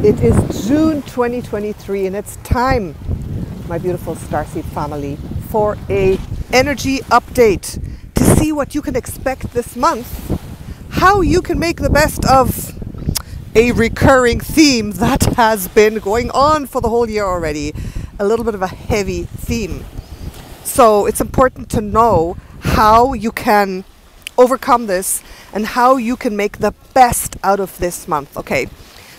It is June 2023 and it's time, my beautiful Starseed family, for a energy update to see what you can expect this month, how you can make the best of a recurring theme that has been going on for the whole year already, a little bit of a heavy theme. So it's important to know how you can overcome this and how you can make the best out of this month. Okay,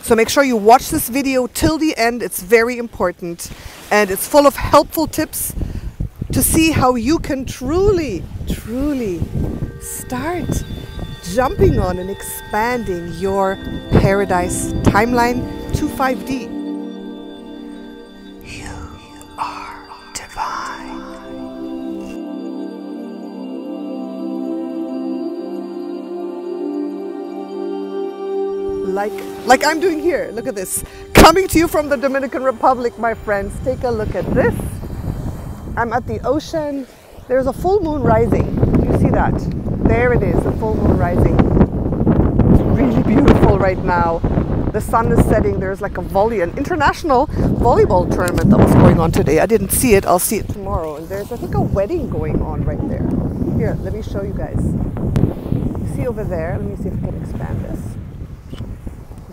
so make sure you watch this video till the end. It's very important and it's full of helpful tips to see how you can truly start jumping on and expanding your paradise timeline to 5D. You are divine. Like I'm doing here. Look at this. Coming to you from the Dominican Republic, my friends. Take a look at this. I'm at the ocean. There's a full moon rising. Do you see that? There it is, the full moon rising. It's really beautiful right now. The sun is setting. There's like an international volleyball tournament that was going on today. I didn't see it. I'll see it tomorrow. And there's, I think, a wedding going on right there. Here, let me show you guys. You see over there? Let me see if I can expand this.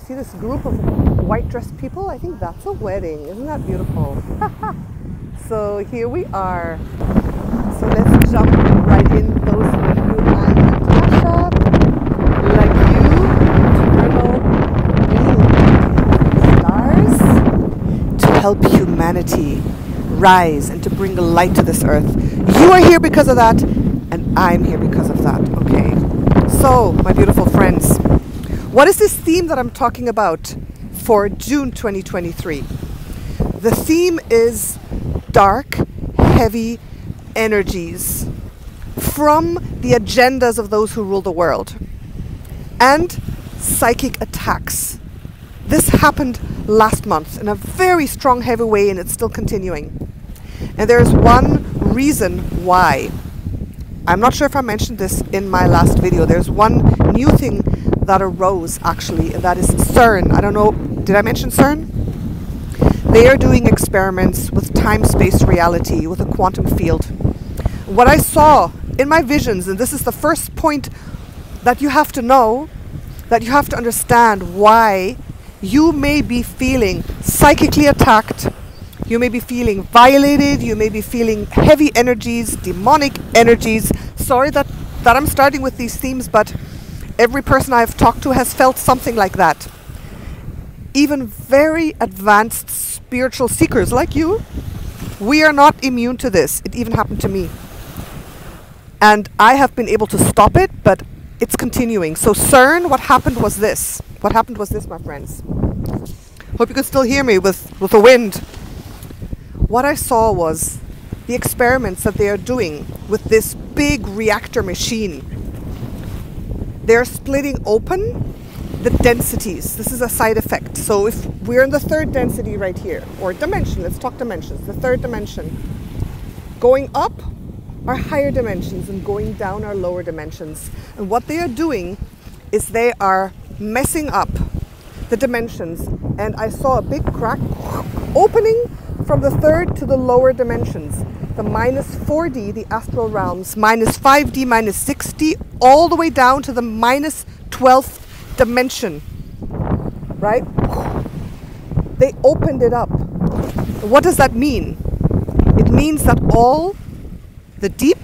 See this group of white dressed people? I think that's a wedding. Isn't that beautiful? So here we are. So let's jump right in. Those of you, I'm Natasha, like you, eternal being stars, to help humanity rise and to bring light to this earth. You are here because of that, and I'm here because of that. Okay. So, my beautiful friends, what is this theme that I'm talking about for June 2023? The theme is dark, heavy energies from the agendas of those who rule the world and psychic attacks. This happened last month in a very strong, heavy way, and it's still continuing. And there's one reason why. I'm not sure if I mentioned this in my last video. There's one new thing that arose actually, and that is CERN. I don't know, did I mention CERN? They are doing experiments with time-space reality, with a quantum field. What I saw in my visions, and this is the first point that you have to know, that you have to understand why you may be feeling psychically attacked, you may be feeling violated, you may be feeling heavy energies, demonic energies. Sorry that I'm starting with these themes, but every person I've talked to has felt something like that. Even very advanced spiritual seekers like you, we are not immune to this. It even happened to me. And I have been able to stop it, but it's continuing. So CERN, what happened was this. What happened was this, my friends. Hope you can still hear me with the wind. What I saw was the experiments that they are doing with this big reactor machine. They're splitting open the densities. This is a side effect. So if we're in the third density right here, or dimension, let's talk dimensions, the third dimension. Going up are higher dimensions and going down are lower dimensions. And what they are doing is they are messing up the dimensions. And I saw a big crack opening from the third to the lower dimensions. The minus 4D, the astral realms, minus 5D, minus 6D, all the way down to the minus 12th dimension, right? They opened it up. What does that mean? It means that all the deep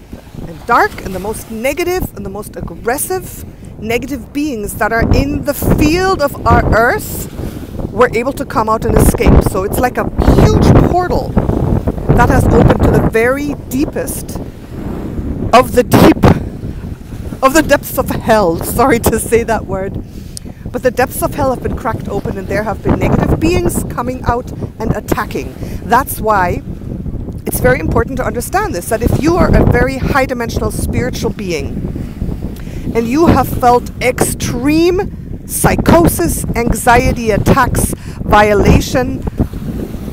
and dark and the most negative and the most aggressive negative beings that are in the field of our earth were able to come out and escape. So it's like a huge portal that has opened to the very deepest of the depths of hell. Sorry to say that word. But the depths of hell have been cracked open and there have been negative beings coming out and attacking. That's why it's very important to understand this, that if you are a very high dimensional spiritual being and you have felt extreme psychosis, anxiety attacks, violation,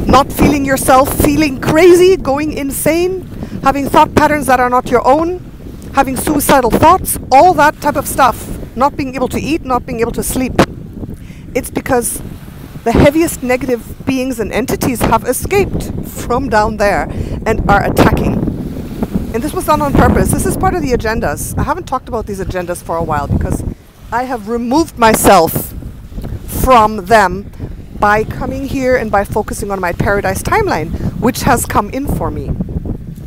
not feeling yourself, feeling crazy, going insane, having thought patterns that are not your own, having suicidal thoughts, all that type of stuff, not being able to eat, not being able to sleep. It's because the heaviest negative beings and entities have escaped from down there and are attacking. And this was done on purpose. This is part of the agendas. I haven't talked about these agendas for a while because I have removed myself from them by coming here and by focusing on my paradise timeline, which has come in for me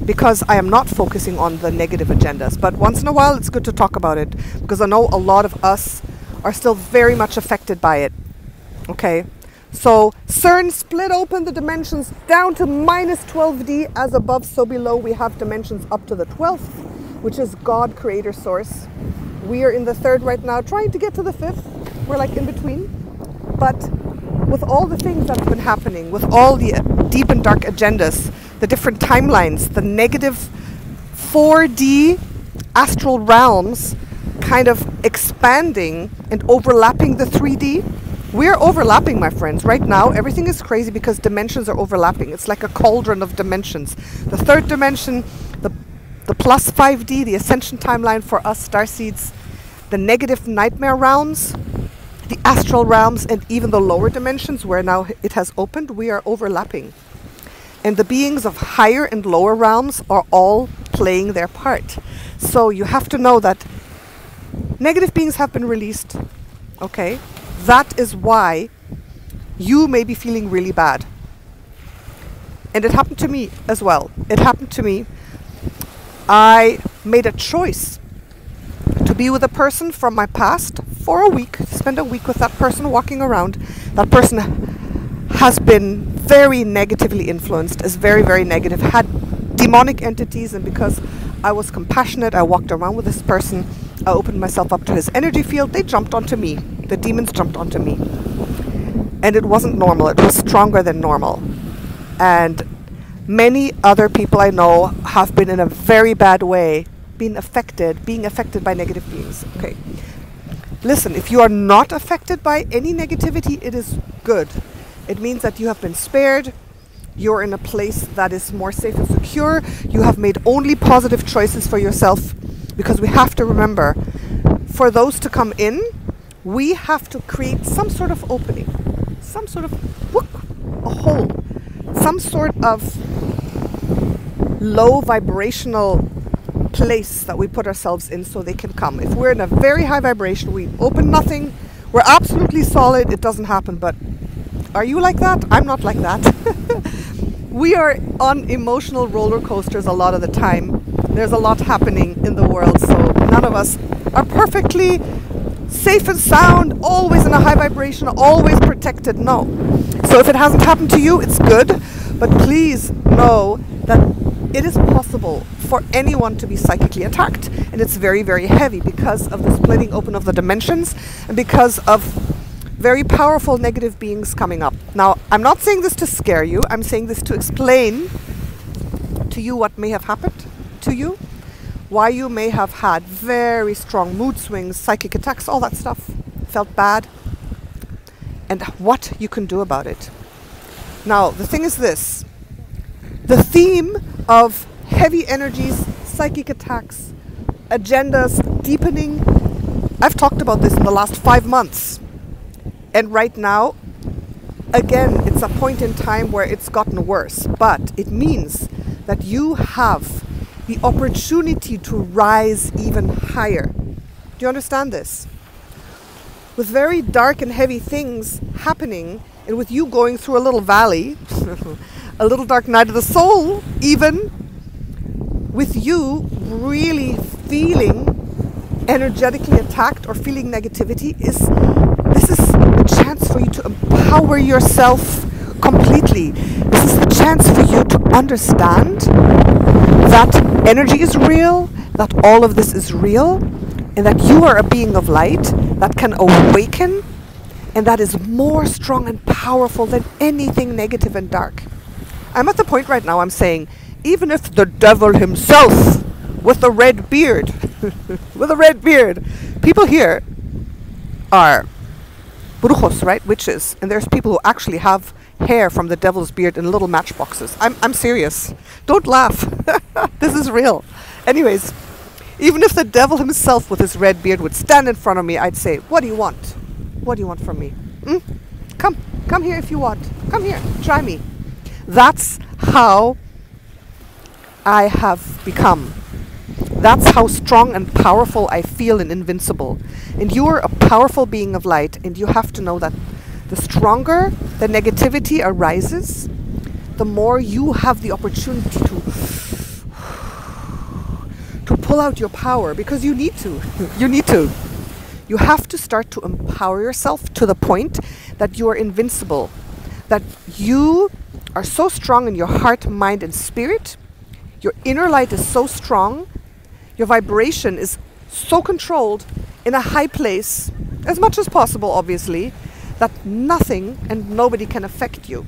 because I am not focusing on the negative agendas. But once in a while, it's good to talk about it because I know a lot of us are still very much affected by it. Okay, so CERN split open the dimensions down to minus 12D, as above, so below. We have dimensions up to the 12th, which is God, creator, source. We are in the 3rd right now, trying to get to the 5th. We're like in between. But with all the things that have been happening, with all the deep and dark agendas, the different timelines, the negative 4D astral realms kind of expanding and overlapping the 3D. We're overlapping, my friends. Right now, everything is crazy because dimensions are overlapping. It's like a cauldron of dimensions. The 3rd dimension, the plus 5D, the Ascension Timeline for us Starseeds, the negative nightmare realms, the astral realms, and even the lower dimensions where now it has opened, we are overlapping. And the beings of higher and lower realms are all playing their part. So you have to know that negative beings have been released. Okay? That is why you may be feeling really bad. And it happened to me as well. It happened to me. I made a choice to be with a person from my past for a week, spend a week with that person walking around. That person has been very negatively influenced, is very, very negative, had demonic entities, and because I was compassionate, I walked around with this person. I opened myself up to his energy field. They jumped onto me. The demons jumped onto me. And it wasn't normal. It was stronger than normal. And many other people I know have been in a very bad way, being affected by negative beings. Okay. Listen, if you are not affected by any negativity, it is good. It means that you have been spared. You're in a place that is more safe and secure. You have made only positive choices for yourself. Because we have to remember, for those to come in, we have to create some sort of opening, some sort of a hole, some sort of low vibrational place that we put ourselves in so they can come. If we're in a very high vibration, we open nothing, we're absolutely solid, it doesn't happen. But are you like that? I'm not like that. We are on emotional roller coasters a lot of the time. There's a lot happening in the world, so none of us are perfectly safe and sound, always in a high vibration, always protected. No. So if it hasn't happened to you, it's good. But please know that it is possible for anyone to be psychically attacked. And it's very, very heavy because of the splitting open of the dimensions and because of very powerful negative beings coming up. Now, I'm not saying this to scare you. I'm saying this to explain to you what may have happened to you, why you may have had very strong mood swings, psychic attacks, all that stuff, felt bad, and what you can do about it. Now, the thing is this. The theme of heavy energies, psychic attacks, agendas, deepening, I've talked about this in the last 5 months. And right now, again, it's a point in time where it's gotten worse. But it means that you have the opportunity to rise even higher. Do you understand this? With very dark and heavy things happening, and with you going through a little valley, a little dark night of the soul, even with you really feeling energetically attacked or feeling negativity, this is a chance for you to empower yourself completely. This is a chance for you to understand that energy is real, that all of this is real, and that you are a being of light that can awaken, and that is more strong and powerful than anything negative and dark. I'm at the point right now I'm saying, even if the devil himself with a red beard, people here are brujos, right? Witches. And there's people who actually have hair from the devil's beard in little matchboxes. I'm serious. Don't laugh. This is real. Anyways, even if the devil himself with his red beard would stand in front of me, I'd say, what do you want? What do you want from me? Come. Come here if you want. Come here. Try me. That's how I have become. That's how strong and powerful I feel and invincible. And you are a powerful being of light, and you have to know that the stronger the negativity arises, the more you have the opportunity to pull out your power, because you need to. You need to. You have to start to empower yourself to the point that you are invincible, that you are so strong in your heart, mind, and spirit. Your inner light is so strong. Your vibration is so controlled in a high place, as much as possible, obviously, that nothing and nobody can affect you.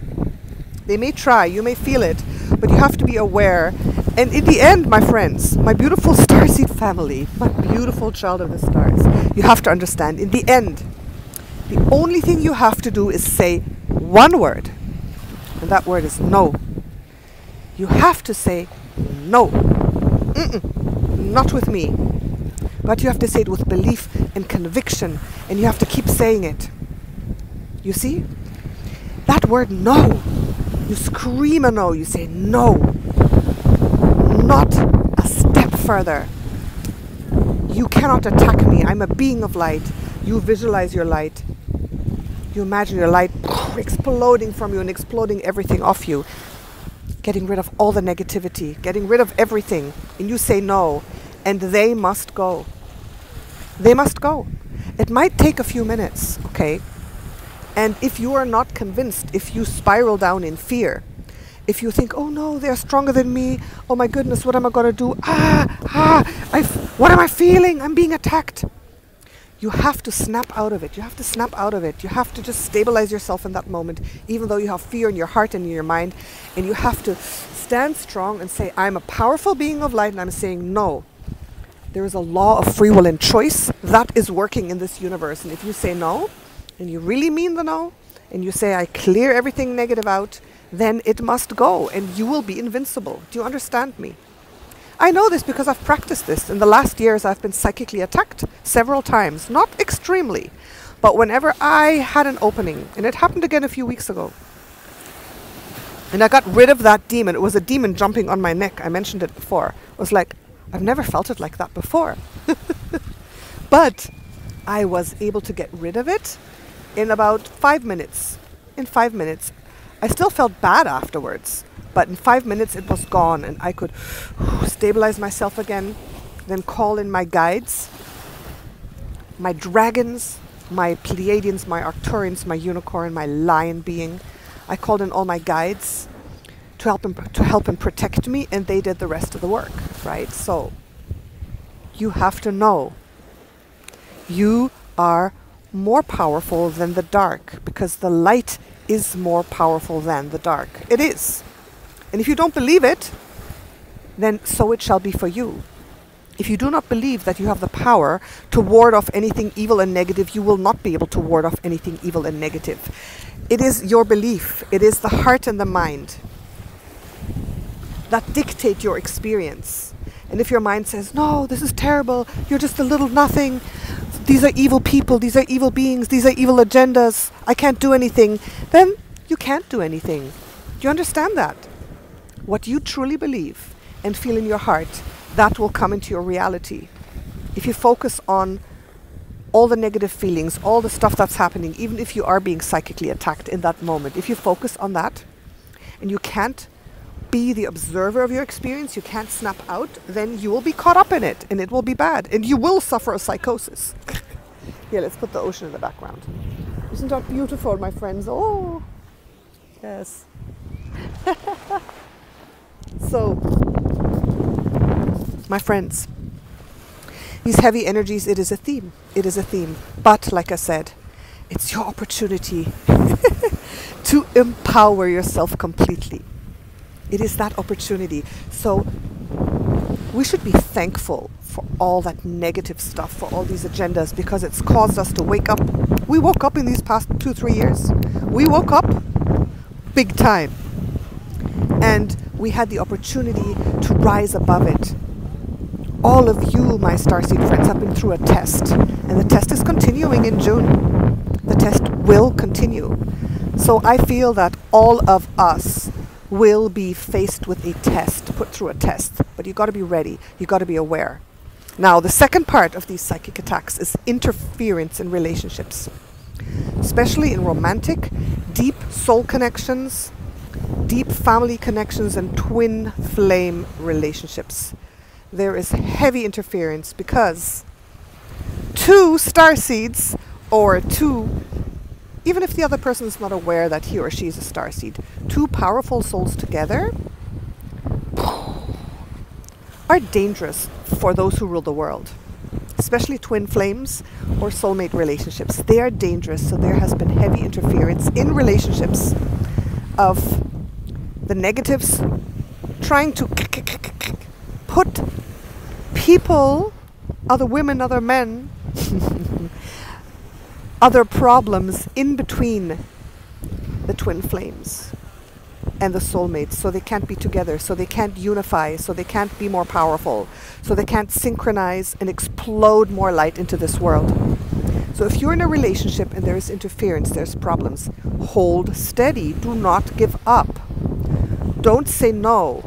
They may try, you may feel it, but you have to be aware. And in the end, my friends, my beautiful Starseed family, my beautiful child of the stars, you have to understand, in the end, the only thing you have to do is say one word, and that word is no. You have to say no. Not with me. But you have to say it with belief and conviction, and you have to keep saying it. You see? That word no. You scream a no. You say no. Not a step further. You cannot attack me. I'm a being of light. You visualize your light. You imagine your light exploding from you and exploding everything off you. Getting rid of all the negativity. Getting rid of everything. And you say no. And they must go. They must go. It might take a few minutes, okay? And if you are not convinced, if you spiral down in fear, if you think, oh no, they're stronger than me, oh my goodness, what am I going to do? What am I feeling? I'm being attacked. You have to snap out of it. You have to snap out of it. You have to just stabilize yourself in that moment, even though you have fear in your heart and in your mind. And you have to stand strong and say, I'm a powerful being of light, and I'm saying no. There is a law of free will and choice that is working in this universe. And if you say no, and you really mean the no, and you say, I clear everything negative out, then it must go, and you will be invincible. Do you understand me? I know this because I've practiced this. In the last years, I've been psychically attacked several times. Not extremely, but whenever I had an opening, and it happened again a few weeks ago, and I got rid of that demon. It was a demon jumping on my neck. I mentioned it before. It was like, I've never felt it like that before. But I was able to get rid of it in about 5 minutes. In 5 minutes. I still felt bad afterwards, but in 5 minutes it was gone, and I could stabilize myself again, then call in my guides, my dragons, my Pleiadians, my Arcturians, my unicorn, my lion being. I called in all my guides to help and protect me, and they did the rest of the work, right? So you have to know you are more powerful than the dark, because the light is more powerful than the dark. It is. And if you don't believe it, then so it shall be for you. If you do not believe that you have the power to ward off anything evil and negative, you will not be able to ward off anything evil and negative. It is your belief. It is the heart and the mind that dictate your experience. And if your mind says, no, this is terrible, you're just a little nothing, these are evil people, these are evil beings, these are evil agendas, I can't do anything, then you can't do anything. Do you understand that? What you truly believe and feel in your heart, that will come into your reality. If you focus on all the negative feelings, all the stuff that's happening, even if you are being psychically attacked in that moment, if you focus on that and you can't be the observer of your experience, you can't snap out, then you will be caught up in it, and it will be bad, and you will suffer a psychosis. Here, let's put the ocean in the background. Isn't that beautiful, my friends? Oh, yes. So, my friends, these heavy energies, it is a theme. It is a theme. But, like I said, it's your opportunity to empower yourself completely. It is that opportunity. So we should be thankful for all that negative stuff, for all these agendas, because it's caused us to wake up. We woke up in these past 2-3 years. We woke up big time. And we had the opportunity to rise above it. All of you, my Starseed friends, have been through a test. And the test is continuing in June. The test will continue. So I feel that all of us will be faced with a test, put through a test. But you got to be ready. You got to be aware. Now, the second part of these psychic attacks is interference in relationships, especially in romantic, deep soul connections, deep family connections, and twin flame relationships. There is heavy interference because two starseeds, or two, even if the other person is not aware that he or she is a starseed, two powerful souls together are dangerous for those who rule the world, especially twin flames or soulmate relationships. They are dangerous, so there has been heavy interference in relationships of the negatives trying to put people, other women, other men, other problems in between the twin flames and the soulmates, so they can't be together, so they can't unify, so they can't be more powerful, so they can't synchronize and explode more light into this world. So if you're in a relationship and there is interference, there's problems, hold steady. Do not give up. Don't say no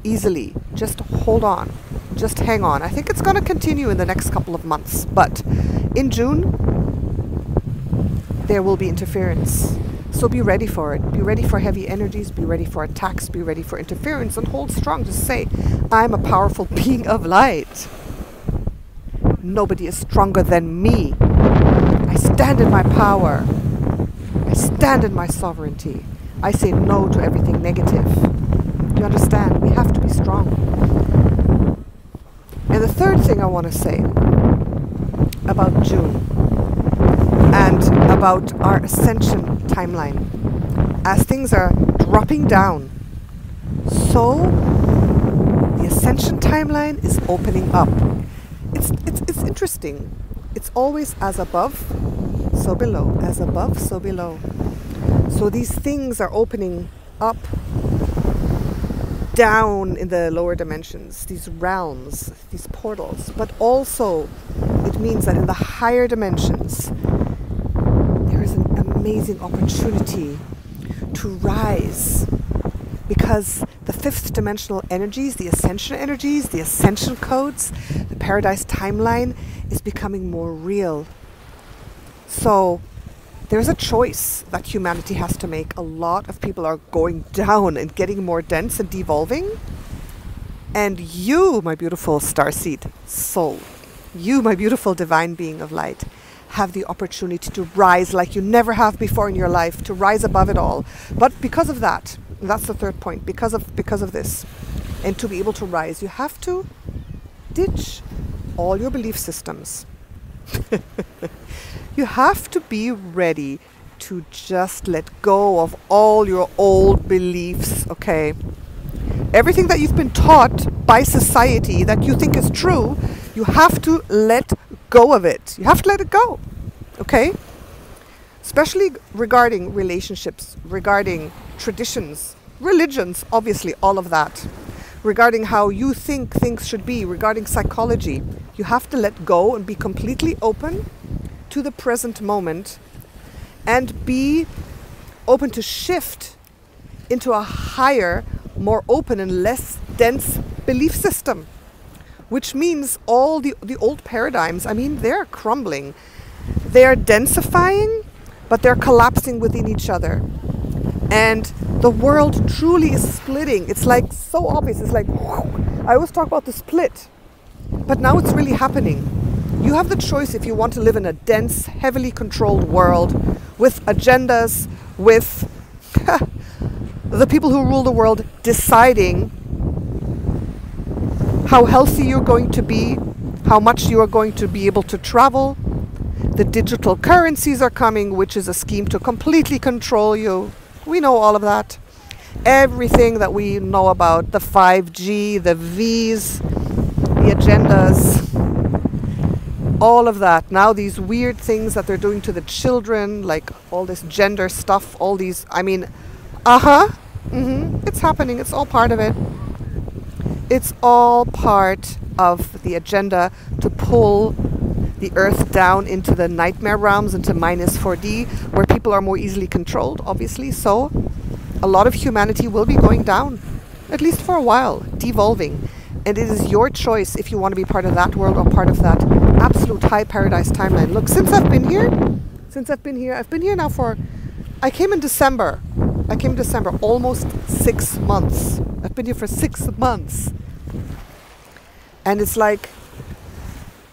easily. Just hold on. Just hang on. I think it's going to continue in the next couple of months, but in June there will be interference. So be ready for it. Be ready for heavy energies. Be ready for attacks. Be ready for interference, and hold strong. Just say, I'm a powerful being of light. Nobody is stronger than me. I stand in my power. I stand in my sovereignty. I say no to everything negative. You understand? We have to be strong. And the third thing I want to say about June and about our Ascension Timeline, as things are dropping down, so the Ascension Timeline is opening up. It's interesting. It's always as above, so below. As above, so below. So these things are opening up down in the lower dimensions, these realms, these portals. But also it means that in the higher dimensions there is an amazing opportunity to rise, because the fifth dimensional energies, the ascension energies, the ascension codes, the paradise timeline is becoming more real. So there's a choice that humanity has to make. A lot of people are going down and getting more dense and devolving. And you, my beautiful starseed soul, you, my beautiful divine being of light, have the opportunity to rise like you never have before in your life, to rise above it all. But because of that, that's the third point, because of this, and to be able to rise, you have to ditch all your belief systems. You have to be ready to just let go of all your old beliefs, okay? Everything that you've been taught by society that you think is true, you have to let go of it. You have to let it go, okay? Especially regarding relationships, regarding traditions, religions, obviously, all of that. Regarding how you think things should be, regarding psychology. You have to let go and be completely open to the present moment and be open to shift into a higher, more open and less dense belief system. Which means all the old paradigms, I mean, they're crumbling. They're densifying, but they're collapsing within each other. And the world truly is splitting. It's like so obvious. It's like, whew. I always talk about the split, but now it's really happening. You have the choice if you want to live in a dense, heavily controlled world with agendas, with the people who rule the world deciding how healthy you're going to be, how much you are going to be able to travel. The digital currencies are coming, which is a scheme to completely control you. We know all of that. Everything that we know about the 5G, the Vs, the agendas, all of that. Now these weird things that they're doing to the children, like all this gender stuff, all these, I mean, it's happening. It's all part of it. It's all part of the agenda to pull the earth down into the nightmare realms, into -4D, where people people are more easily controlled, obviously. So a lot of humanity will be going down, at least for a while, devolving. And it is your choice if you want to be part of that world or part of that absolute high paradise timeline. Look, since I've been here, I've been here now for, I came in December, almost 6 months. I've been here for 6 months. And it's like,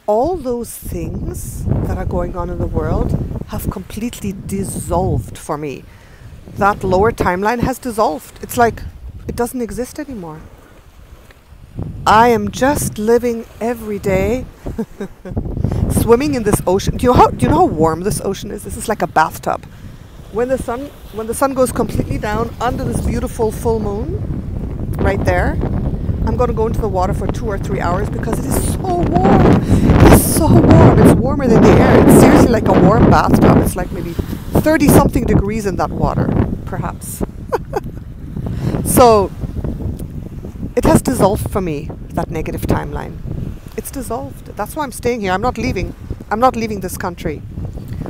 all those things that are going on in the world have completely dissolved for me. That lower timeline has dissolved. It's like, it doesn't exist anymore. I am just living every day, swimming in this ocean. Do you know how warm this ocean is? This is like a bathtub. When the sun goes completely down under this beautiful full moon, right there, I'm going to go into the water for 2 or 3 hours because it is so warm. It's so warm. It's warmer than the air. It's seriously like a warm bathtub. It's like maybe 30-something degrees in that water, perhaps. So it has dissolved for me, that negative timeline. It's dissolved. That's why I'm staying here. I'm not leaving. I'm not leaving this country.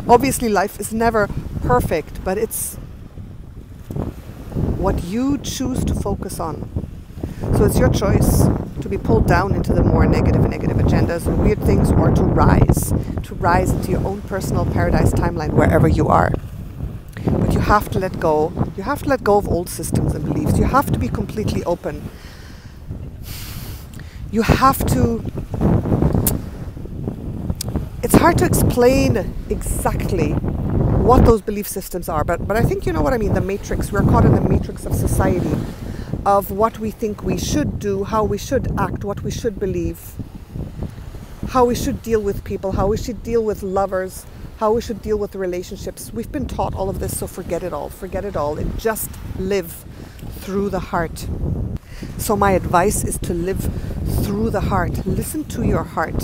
Obviously, life is never perfect, but it's what you choose to focus on. So it's your choice to be pulled down into the more negative agendas and weird things, or to rise into your own personal paradise timeline wherever you are. But you have to let go. You have to let go of old systems and beliefs. You have to be completely open. You have to... It's hard to explain exactly what those belief systems are, but I think you know what I mean. The matrix. We're caught in the matrix of society, of what we think we should do, how we should act, what we should believe, how we should deal with people, how we should deal with lovers, how we should deal with relationships. We've been taught all of this, so forget it all. Forget it all and just live through the heart. So my advice is to live through the heart. Listen to your heart.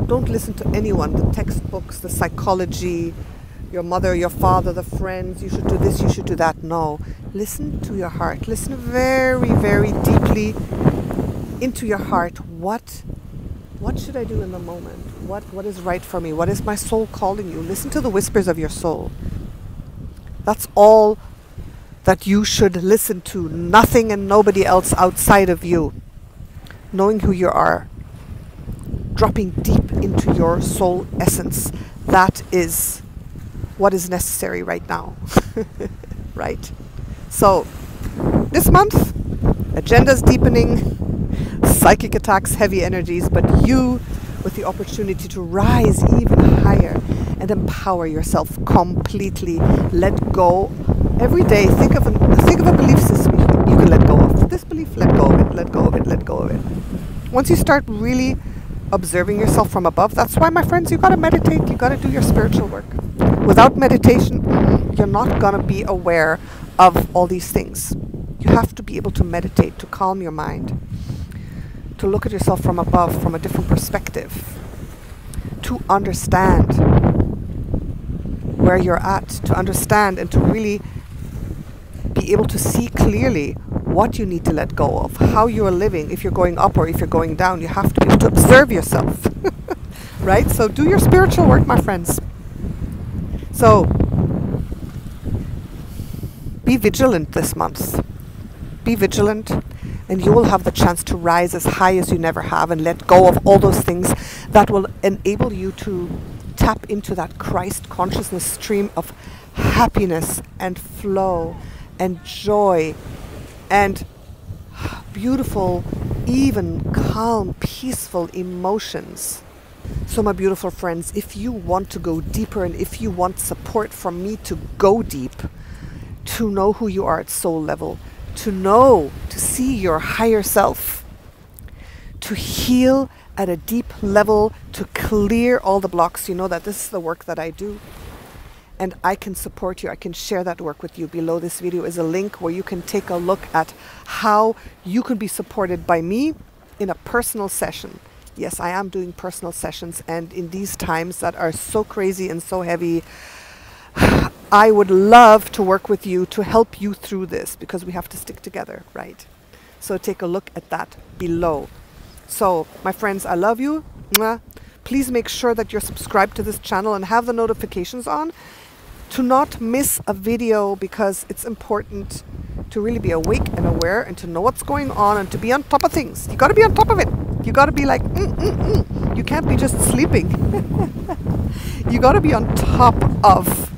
Don't listen to anyone, the textbooks, the psychology, your mother, your father, the friends, you should do this, you should do that. No. Listen to your heart. Listen very, very deeply into your heart. What should I do in the moment? What is right for me? What is my soul calling you? Listen to the whispers of your soul. That's all that you should listen to. Nothing and nobody else outside of you. Knowing who you are. Dropping deep into your soul essence. That is what is necessary right now. Right? So, this month, agenda's deepening, psychic attacks, heavy energies, but you with the opportunity to rise even higher and empower yourself completely. Let go. Every day, think of a belief system you can let go of. This belief, let go of it, let go of it, let go of it. Once you start really observing yourself from above, that's why, my friends, you got to meditate, you got to do your spiritual work. Without meditation, you're not going to be aware of all these things. You have to be able to meditate, to calm your mind, to look at yourself from above, from a different perspective, to understand where you're at, to understand and to really be able to see clearly what you need to let go of, how you are living, if you're going up or if you're going down. You have to be able to observe yourself. Right? So do your spiritual work, my friends. So be vigilant this month. Be vigilant, and you will have the chance to rise as high as you never have and let go of all those things that will enable you to tap into that Christ consciousness stream of happiness and flow and joy and beautiful, even calm, peaceful emotions. So my beautiful friends, if you want to go deeper and if you want support from me to go deep, to know who you are at soul level, to see your higher self, to heal at a deep level, to clear all the blocks, you know that this is the work that I do. And I can support you. I can share that work with you. Below this video is a link where you can take a look at how you can be supported by me in a personal session. Yes, I am doing personal sessions, and in these times that are so crazy and so heavy, I would love to work with you to help you through this, because we have to stick together, right? So take a look at that below. So, my friends, I love you. Mwah. Please make sure that you're subscribed to this channel and have the notifications on. to not miss a video, because it's important to really be awake and aware and to know what's going on and to be on top of things. You got to be on top of it. You got to be like, You can't be just sleeping. You got to be on top of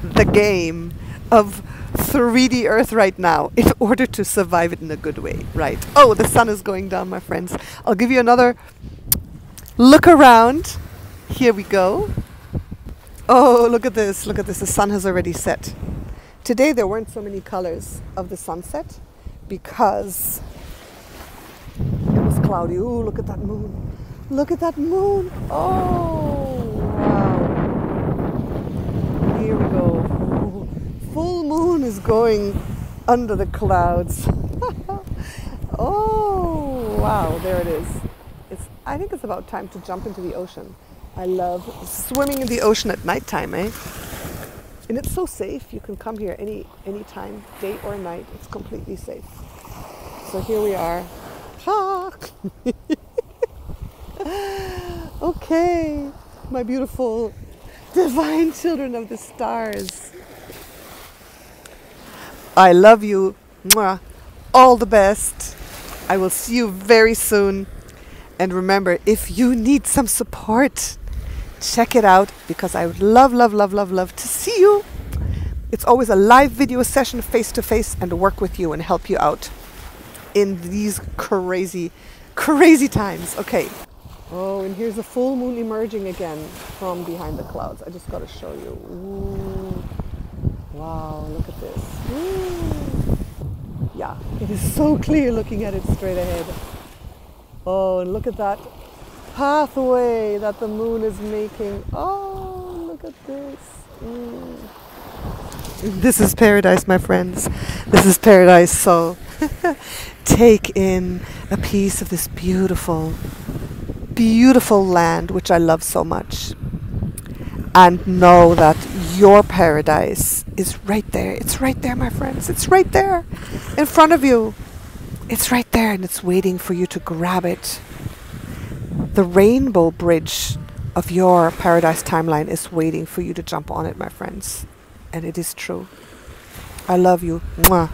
the game of 3D Earth right now in order to survive it in a good way, right? Oh, the sun is going down, my friends. I'll give you another look around. Here we go. Oh, look at this. Look at this. The sun has already set. Today there weren't so many colors of the sunset because it was cloudy. Ooh, look at that moon. Look at that moon. Oh, wow. Here we go. Ooh, full moon is going under the clouds. Oh, wow. There it is. I think it's about time to jump into the ocean. I love swimming in the ocean at nighttime, eh? And it's so safe. You can come here any time, day or night. It's completely safe. So here we are. Ha! Okay, my beautiful divine children of the stars. I love you. Mwah. All the best. I will see you very soon. And remember, if you need some support, check it out, because I would love, love, love, love, love to see you. It's always a live video session face to face and work with you and help you out in these crazy, crazy times. Okay. Oh, and here's the full moon emerging again from behind the clouds. I just got to show you. Ooh. Wow, look at this. Ooh. Yeah, it is so clear looking at it straight ahead. Oh, and look at that pathway that the moon is making. Oh, look at this. This is paradise, my friends. This is paradise. So take in a piece of this beautiful, beautiful land, which I love so much. And know that your paradise is right there. It's right there, my friends. It's right there in front of you. It's right there, and it's waiting for you to grab it. The rainbow bridge of your paradise timeline is waiting for you to jump on it, my friends. And it is true. I love you. Mwah.